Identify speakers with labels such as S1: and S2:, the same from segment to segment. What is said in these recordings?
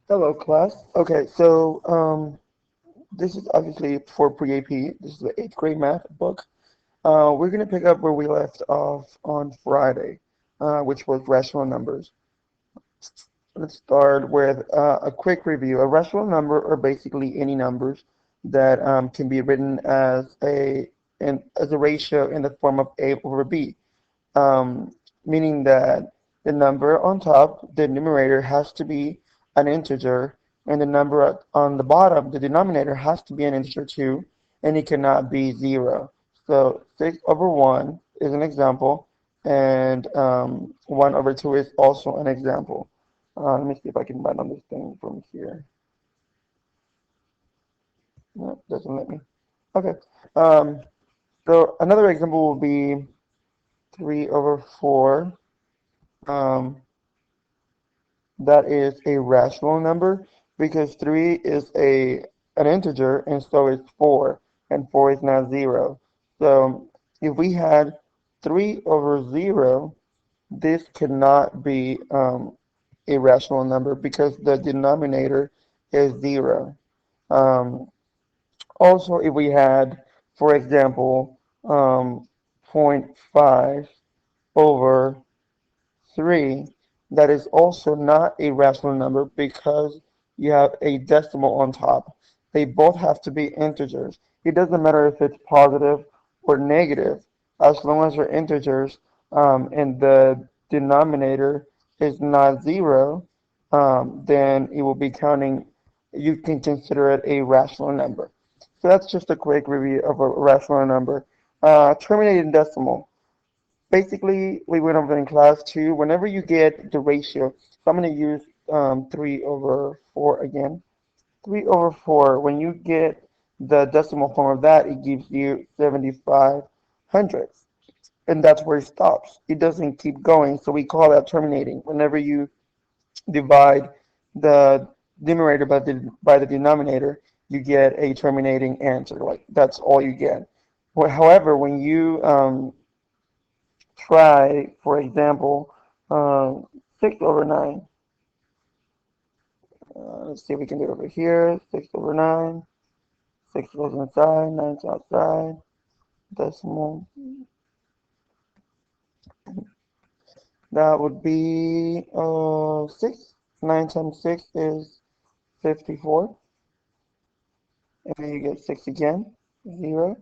S1: Hello, class. Okay, so this is obviously for pre-AP. This is the eighth grade math book. We're going to pick up where we left off on Friday, which was rational numbers. Let's start with a quick review. A rational number are basically any numbers that can be written as a ratio in the form of A over B, um, meaning that the number on top, the numerator, has to be an integer, and the number on the bottom, the denominator, has to be an integer too, and it cannot be zero. So 6 over 1 is an example, and 1 over 2 is also an example. Let me see if I can write on this thing from here. No, doesn't let me. Okay. Um, so another example will be 3 over 4. Um, that is a rational number because 3 is an integer and so is 4, and 4 is not 0. So if we had 3 over 0, this cannot be a rational number because the denominator is 0. Um, Also, if we had, for example, zero point 0.5 over 3, that is also not a rational number because you have a decimal on top. They both have to be integers. It doesn't matter if it's positive or negative, as long as they're integers and the denominator is not 0, then it will be counting, you can consider it a rational number. So that's just a quick review of a rational number. Terminating decimal. Basically, we went over in class too. Whenever you get the ratio, so I'm going to use 3 over 4 again. 3 over 4, when you get the decimal form of that, it gives you 75 hundredths. And that's where it stops. It doesn't keep going, so we call that terminating. Whenever you divide the numerator by the denominator, you get a terminating answer. Like, that's all you get. However, when you try, for example, 6 over 9. Let's see if we can do it over here. 6 over 9. 6 goes inside, 9's outside. Decimal. That would be 6. 9 times 6 is 54. And then you get 6 again. 0.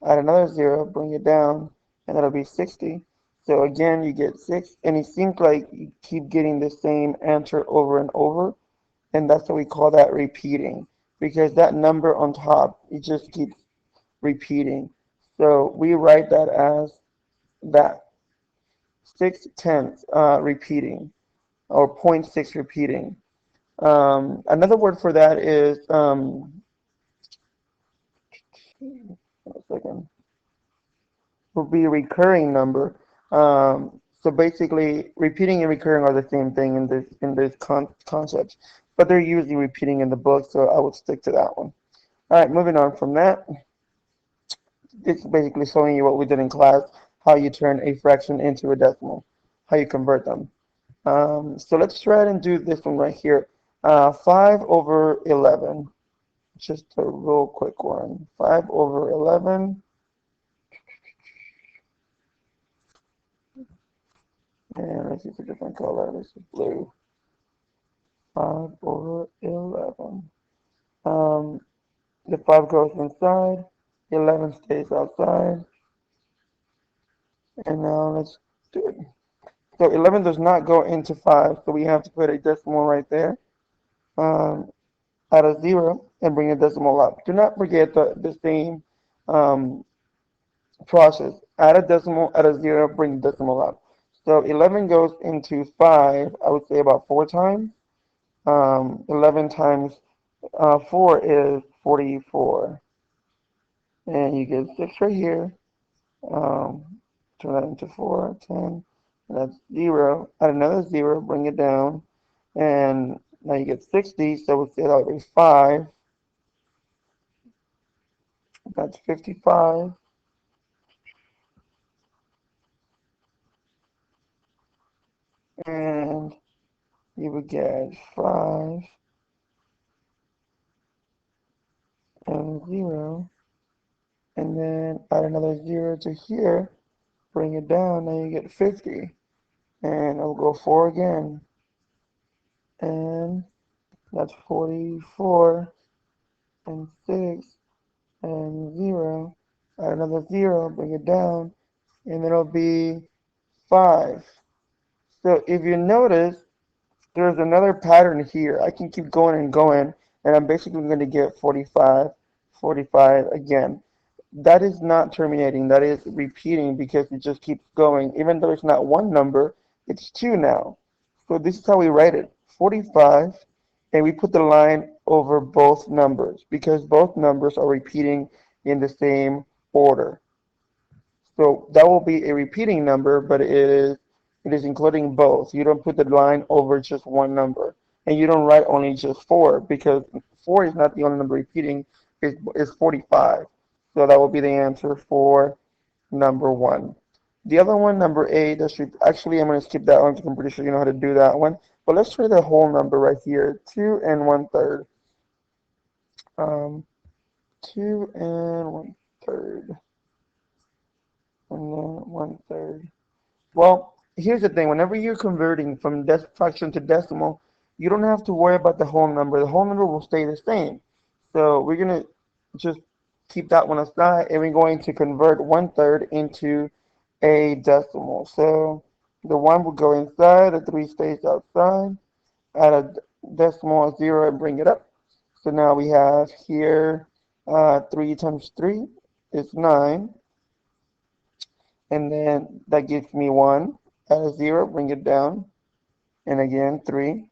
S1: Add another 0, bring it down, and that'll be 60. So again, you get 6. And it seems like you keep getting the same answer over and over. And that's what we call that repeating, because that number on top, it just keeps repeating. So we write that as that 6/10 repeating, or zero point 0.6 repeating. Another word for that is, a second, would be a recurring number. So basically, repeating and recurring are the same thing in this concept, but they're usually repeating in the book, so I would stick to that one. All right, moving on from that. It's basically showing you what we did in class, how you turn a fraction into a decimal, how you convert them. So let's try and do this one right here. 5 over 11, just a real quick one. 5 over 11, and let's use a different color. This is blue. 5 over 11. Um, the 5 goes inside, 11 stays outside, and now let's do it. So 11 does not go into 5, so we have to put a decimal right there. Add a 0 and bring a decimal up. Do not forget the same um, process. Add a decimal, add a 0, bring the decimal up. So 11 goes into 5, I would say about 4 times. 11 times 4 is 44. And you get 6 right here. Um, turn that into 4, 10. And that's 0. Add another 0, bring it down. And now you get 60, so we'll say that would be 5. That's 55. And you would get 5 and 0, and then add another 0 to here, bring it down, now you get 50, and I'll go 4 again, and that's 44, and 6, and 0, add another 0, bring it down, and it'll be 5. So if you notice, there's another pattern here. I can keep going and going, and I'm basically going to get 45, 45 again. That is not terminating, that is repeating because it just keeps going. Even though it's not one number, it's two now. So this is how we write it, 45, and we put the line over both numbers because both numbers are repeating in the same order. So that will be a repeating number, but it is including both. You don't put the line over just one number. And you don't write only just 4 because 4 is not the only number repeating, it's 45. So that will be the answer for number 1. The other one, number 8, actually I'm going to skip that one because I'm pretty sure you know how to do that one. But let's try the whole number right here, 2 and 1/3. 2 and 1/3. And then 1/3. Well, here's the thing. Whenever you're converting from fraction to decimal, you don't have to worry about the whole number. The whole number will stay the same. So we're going to just keep that one aside, and we're going to convert 1/3 into a decimal. So the 1 will go inside, the 3 stays outside, add a decimal, a 0, and bring it up. So now we have here 3 times 3 is 9. And then that gives me 1, add a 0, bring it down, and again 3,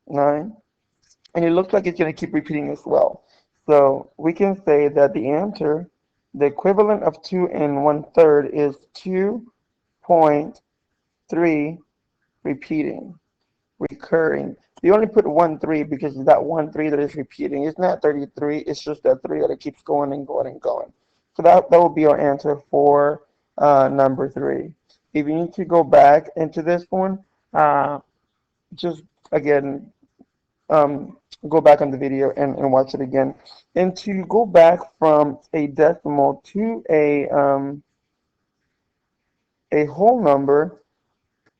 S1: 9, and it looks like it's going to keep repeating as well. So we can say that the answer, the equivalent of 2 and 1/3 is 2.3 repeating, recurring. We only put 1/3 because it's that 1/3 that is repeating. It's not 33, it's just that 3 that it keeps going and going and going. So that will be our answer for number 3. If you need to go back into this one, just again, go back on the video and watch it again. And to go back from a decimal to a whole number,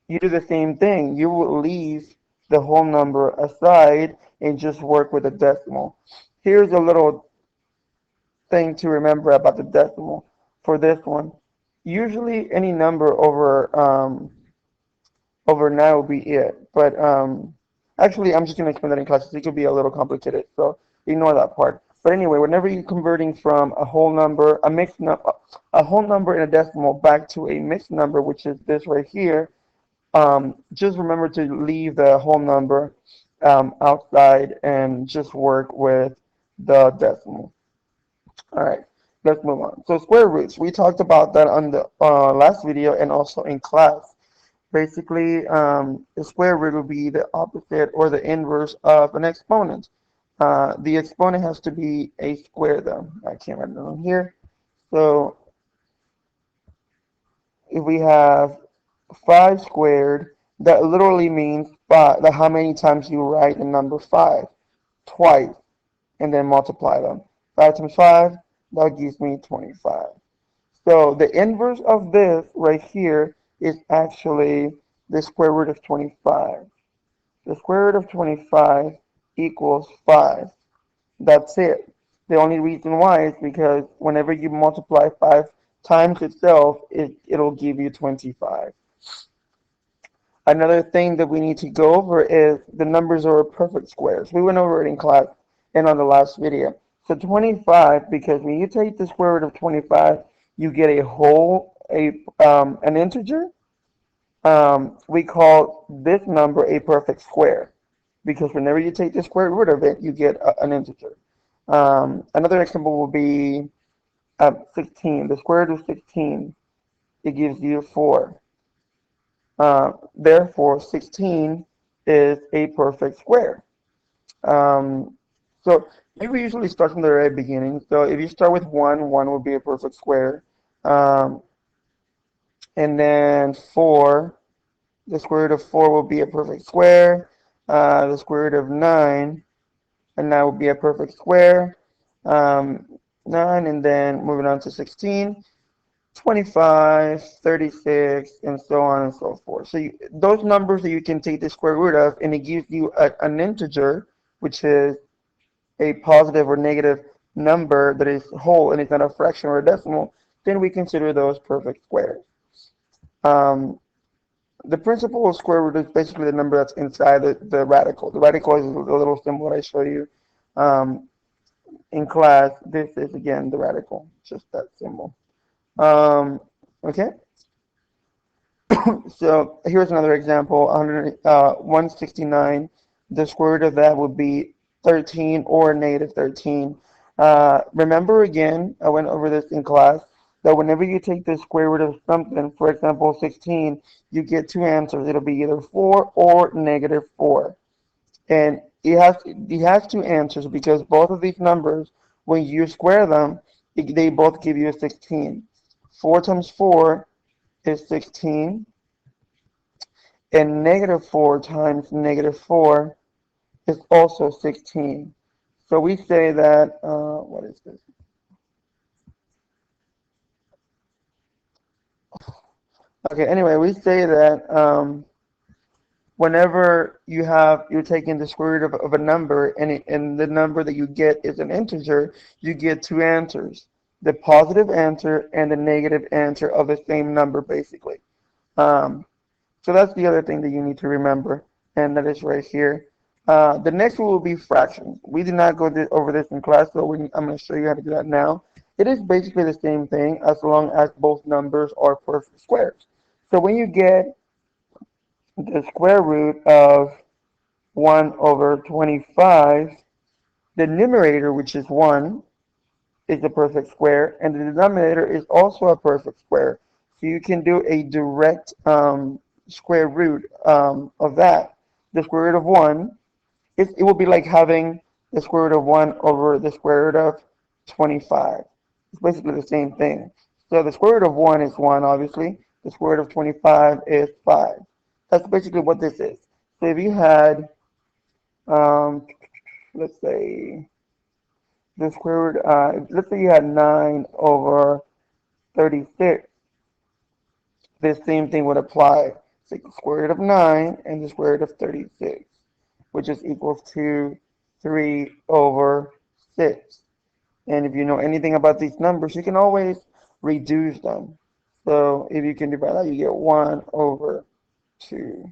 S1: you do the same thing. You will leave the whole number aside and just work with a decimal. Here's a little thing to remember about the decimal for this one. Usually any number over 9 will be it. But actually, I'm just going to explain that in class. It could be a little complicated, so ignore that part. But anyway, whenever you're converting from a whole number, a whole number in a decimal back to a mixed number, which is this right here, just remember to leave the whole number outside and just work with the decimal. All right, let's move on. So square roots, we talked about that on the last video and also in class. Basically, the square root will be the opposite or the inverse of an exponent. The exponent has to be a square, though. I can't write it on here. So if we have 5 squared, that literally means how many times you write the number 5 twice and then multiply them. 5 times 5, that gives me 25. So the inverse of this right here is actually the square root of 25. The square root of 25 equals 5. That's it. The only reason why is because whenever you multiply 5 times itself, it'll give you 25. Another thing that we need to go over is the numbers are perfect squares. We went over it in class and on the last video. So 25, because when you take the square root of 25, you get an integer. We call this number a perfect square because whenever you take the square root of it, you get an integer. Another example will be 16. The square root of 16, it gives you 4. Therefore, 16 is a perfect square. So we usually start from the very beginning. So if you start with 1, 1 will be a perfect square. And then 4, the square root of 4 will be a perfect square. the square root of 9, and that would be a perfect square. 9, and then moving on to 16, 25, 36, and so on and so forth. So those numbers that you can take the square root of, and it gives you an integer, which is a positive or negative number that is whole and it's not a fraction or a decimal, then we consider those perfect squares. Um, the principle of square root is basically the number that's inside the radical. The radical is the little symbol that I show you in class. This is, again, the radical, just that symbol. Okay, so here's another example, 169. The square root of that would be 13 or negative 13. Remember, again, I went over this in class, that whenever you take the square root of something, for example, 16, you get two answers. It'll be either 4 or negative 4. And it has two answers because both of these numbers, when you square them, they both give you 16. 4 times 4 is 16, and negative 4 times negative 4 is also 16. So we say that, what is this? Okay, anyway, we say that whenever you're taking the square root of a number, and the number that you get is an integer, you get two answers, the positive answer and the negative answer of the same number, basically. Um, So that's the other thing that you need to remember, and that is right here. The next one will be fractions. We did not go over this in class, so I'm going to show you how to do that now. It is basically the same thing as long as both numbers are perfect squares. So when you get the square root of 1 over 25, the numerator, which is 1, is a perfect square, and the denominator is also a perfect square. So you can do a direct square root of that. The square root of 1, it will be like having the square root of 1 over the square root of 25. It's basically the same thing. So the square root of 1 is 1, obviously. The square root of 25 is 5. That's basically what this is. So if you had, let's say, the square root, let's say you had 9 over 36, the same thing would apply. Take the square root of 9 and the square root of 36, which is equals to 3 over 6. And if you know anything about these numbers, you can always reduce them. So if you can divide that, you get 1 over 2.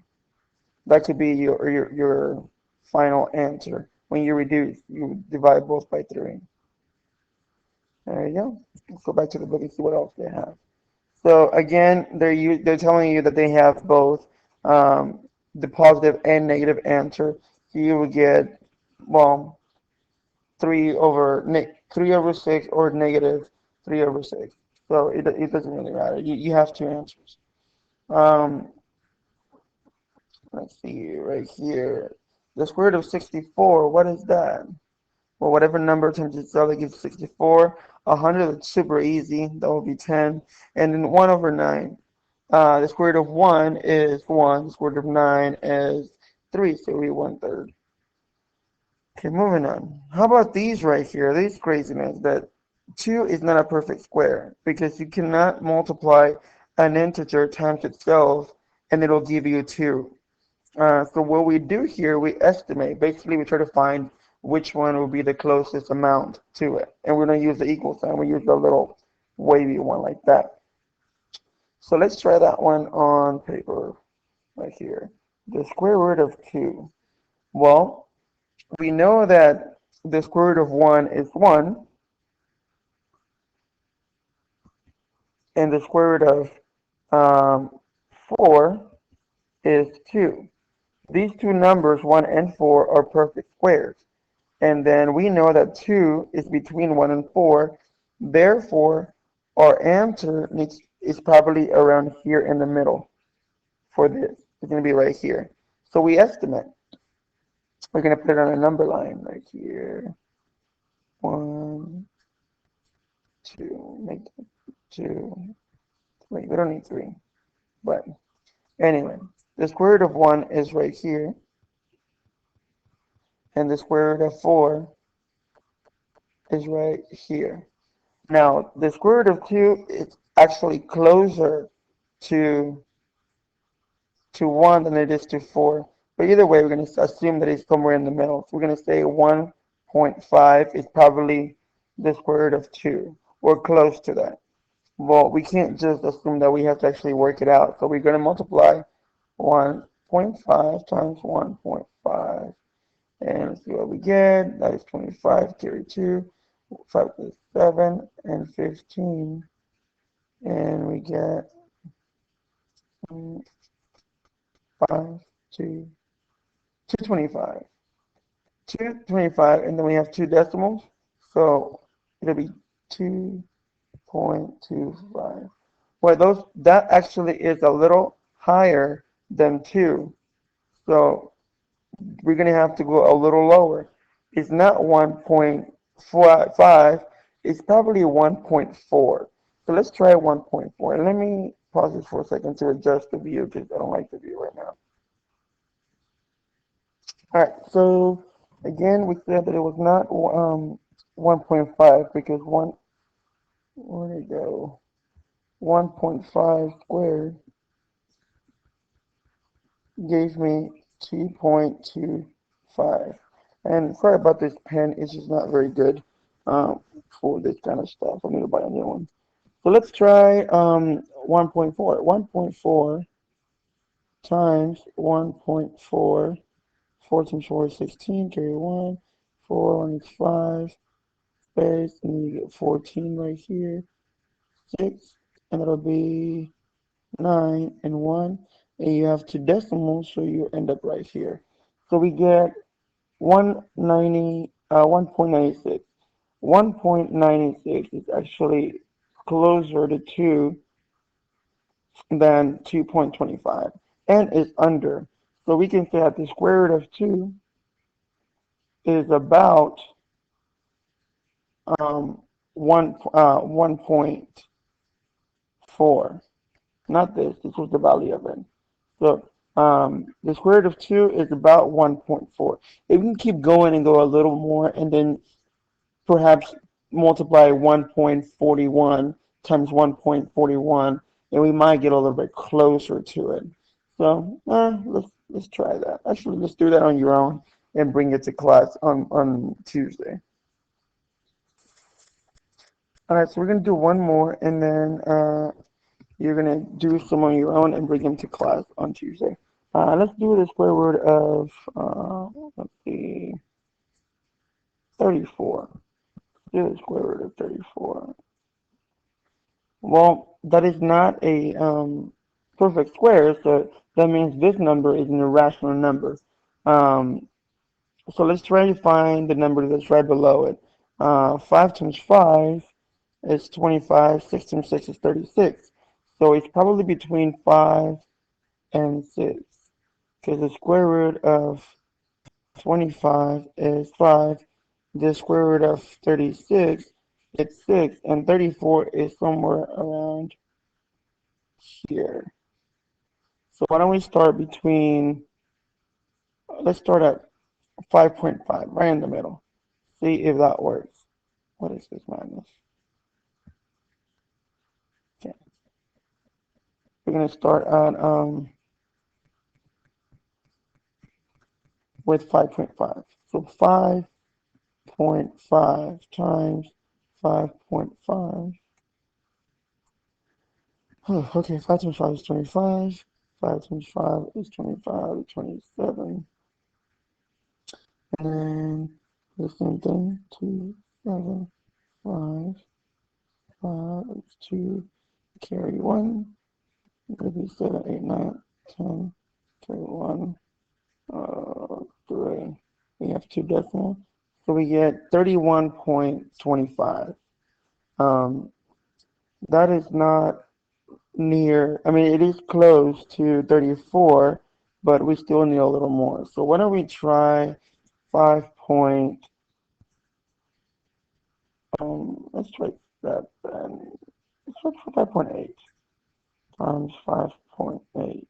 S1: That could be your final answer. When you reduce, you divide both by 3. There you go. Let's go back to the book and see what else they have. So again, they're telling you that they have both the positive and negative answer. So you will get, well, 3 over 6 or negative 3 over 6. So it doesn't really matter. You have two answers. Um, let's see right here. The square root of 64. What is that? Well, whatever number times itself that gives 64. 100, that's super easy. That will be 10. And then 1 over 9. The square root of 1 is 1. The square root of 9 is 3. So we 1/3. Okay, moving on. How about these right here? These craziness that 2 is not a perfect square because you cannot multiply an integer times itself and it'll give you 2. So what we do here, we estimate. Basically, we try to find which one will be the closest amount to it. And we're going to use the equal sign. We use the little wavy one like that. So let's try that one on paper right here. The square root of 2. Well, we know that the square root of 1 is 1, and the square root of 4 is 2. These two numbers, 1 and 4, are perfect squares. And then we know that 2 is between 1 and 4. Therefore, our answer is probably around here in the middle for this. It's going to be right here. So we estimate. We're going to put it on a number line right here. 1, 2, make 2, 3. We don't need 3. But anyway, the square root of 1 is right here. and the square root of 4 is right here. Now, the square root of 2 is actually closer to 1 than it is to 4. But either way, we're going to assume that it's somewhere in the middle. So we're going to say 1.5 is probably the square root of 2, or close to that. Well, we can't just assume that we have to actually work it out. So we're going to multiply 1.5 times 1.5. And let's see what we get. That is 25, carry 2, 5 is 7, and 15. And we get 5, 2, 225. 225, and then we have two decimals. So it'll be 2.25. Well, that actually is a little higher than 2. So we're going to have to go a little lower. It's not 1.5, it's probably 1.4. So let's try 1.4. And let me pause this for a second to adjust the view because I don't like the view right now. Alright, so again, we said that it was not 1.5 because where did it go? 1.5 squared gave me 2.25. And sorry about this pen, it's just not very good for this kind of stuff. I need to buy a new one. So let's try 1.4. 1.4 times 1.4. 4 times 4 is 16, carry 1. 4, 1 is 5, space, and then you get 14 right here. 6, and that'll be 9 and 1. And you have two decimals, so you end up right here. So we get 1.96. 1.96 is actually closer to 2 than 2.25, and is under. So we can say that the square root of 2 is about 1.4. Not this. This was the value of it. So the square root of 2 is about 1.4. If we can keep going and go a little more, and then perhaps multiply 1.41 times 1.41, and we might get a little bit closer to it. So let's try that. Actually, let's do that on your own and bring it to class on Tuesday. All right, so we're gonna do one more, and then you're gonna do some on your own and bring them to class on Tuesday. Let's do the square root of let's see, 34. Do the square root of 34. Well, that is not a perfect square, so that means this number is an irrational number. So let's try to find the number that's right below it. 5 times 5 is 25, 6 times 6 is 36. So it's probably between 5 and 6, because the square root of 25 is 5. The square root of 36 is 6, and 34 is somewhere around here. So why don't we start between, let's start at 5.5, right in the middle. See if that works. What is this minus? Okay. We're going to start at with 5.5. So 5.5 times 5.5. Okay, 5 times 5 is 25. 5 times 5 is 25, 27. And then the same thing, 2, 7, 5, 5 is 2, carry 1. Maybe 7, 8, 9, 10, carry 1, 3. We have two decimals. So we get 31.25. That is not near, I mean, it is close to 34, but we still need a little more. So why don't we try 5 point, let's try that then. Let's try 5.8 times 5.8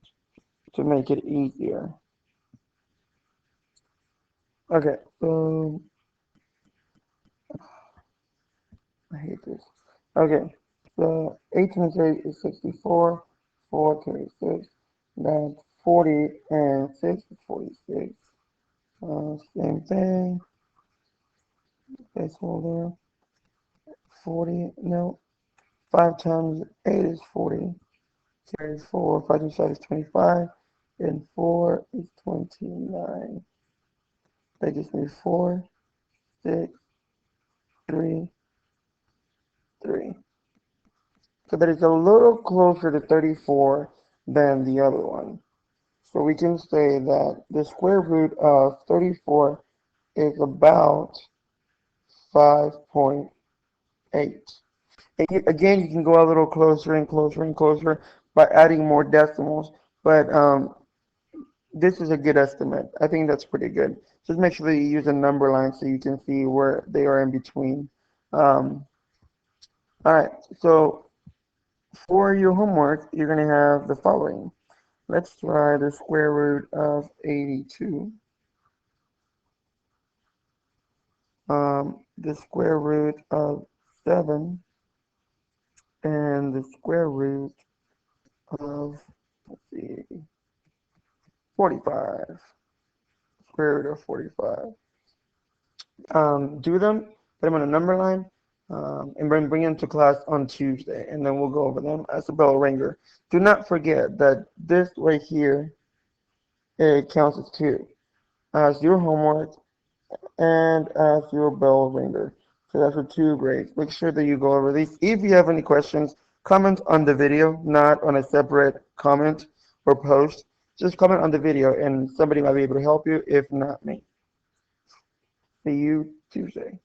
S1: to make it easier. Okay, so I hate this. Okay, so 8 times 8 is 64. 4 carries 6. That's 40 and 6 is 46. Same thing. Placeholder. 40. No. 5 times 8 is 40. Carries 4. 5 times 5 is 25. And 4 is 29. That gives me 4, 6, 3, 3. So that is a little closer to 34 than the other one. So we can say that the square root of 34 is about 5.8. Again, you can go a little closer and closer and closer by adding more decimals, but this is a good estimate. I think that's pretty good. Just make sure that you use a number line so you can see where they are in between. Um, all right, so for your homework, you're going to have the following. Let's try the square root of 82. The square root of 7 and the square root of, let's see, 45. Square root of 45. Do them, put them on a number line, and then bring them to class on Tuesday, and then we'll go over them as a bell ringer. Do not forget that this right here, it counts as 2, as your homework and as your bell ringer. So that's for 2 grades. Make sure that you go over these. If you have any questions, comment on the video, not on a separate comment or post. Just comment on the video and somebody might be able to help you, if not me. See you Tuesday.